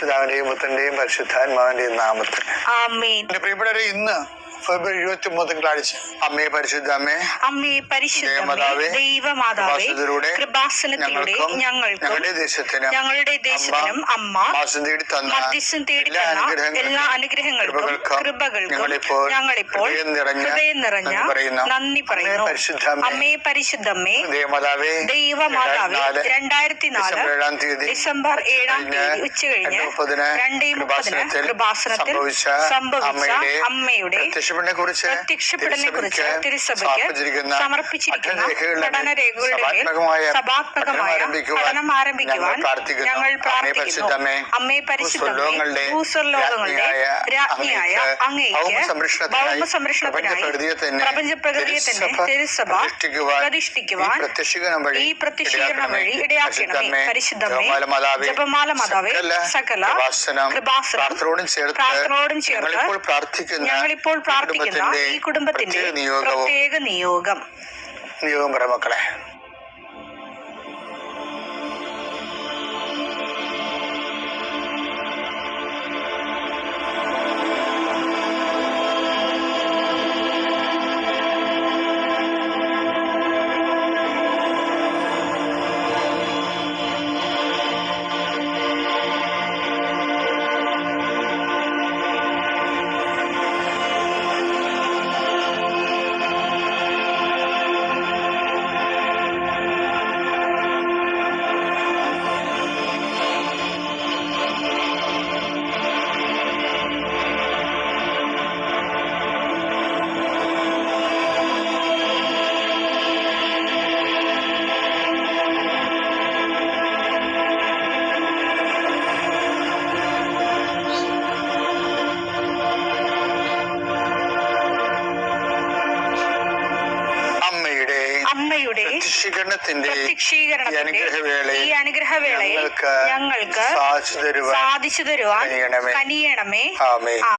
പിതാവിന്റെയും പുത്രന്റെയും പരിശുദ്ധാത്മാവിന്റെയും നാമത്തിൽ ആമേൻ. പ്രിയപ്പെട്ടവരെ, ഇന്ന് ഫെബ്രുവരി 23 തിങ്കളാഴ്ച, അമ്മേ പരിശുദ്ധ അമ്മേ, അമ്മേ പരിശുദ്ധമേ, ദൈവമാതാവേ, കൃപാസനത്തിലൂടെ ഞങ്ങളുടെ ദേശത്തിനും അമ്മ മധ്യസ്ഥം തേടി തന്ന എല്ലാ അനുഗ്രഹങ്ങൾക്കും കൃപകൾക്കും ഞങ്ങളിപ്പോൾ ഹൃദയം നിറഞ്ഞ നന്ദി പറയുന്നു. അമ്മേ പരിശുദ്ധമേ, ദൈവമാതാവേ, 2004 ഡിസംബർ 7 ഉച്ചകഴിഞ്ഞ് 2:30 കൃപാസനത്തിൽ സംഭവിച്ച അമ്മയുടെ പ്രത്യക്ഷപ്പെടലിനെക്കുറിച്ച് തിരുസഭയ്ക്ക് സമർപ്പിച്ചിരിക്കുന്ന പഠനരേഖകളുടെ മേൽ സഭാത്മകമായ പഠനം ആരംഭിക്കുവാൻ ഞങ്ങൾ പ്രാർത്ഥിക്കുന്നു. അമ്മേ പരിശുദ്ധമേ, ഭൂസ്വർലോകങ്ങളുടെ രാജ്ഞിയായ അങ്ങേയ്ക്ക് ഭൗമ സംരക്ഷണത്തിനായി പ്രപഞ്ചപ്രകൃതിയെ തന്നെ തിരുസഭ പ്രതിഷ്ഠിക്കുവാൻ ഈ പ്രത്യക്ഷീകരണം വഴി ഇടയാക്കണമേ. പരിശുദ്ധമേ, ജപമാല മാതാവേ, സകല കൃപാസനം പ്രാർത്ഥനയോടും ചേർത്ത് ഞങ്ങളിപ്പോൾ പ്രാർത്ഥിക്കുന്ന ഈ കുടുംബത്തിന്റെ പ്രത്യേക നിയോഗം പറ മക്കളെ. പ്രത്യക്ഷീകരണത്തിന്റെ ഈ അനുഗ്രഹവേളയിൽ ഞങ്ങൾക്ക് സാധിച്ചു തരുവാൻ കനിയണമേ.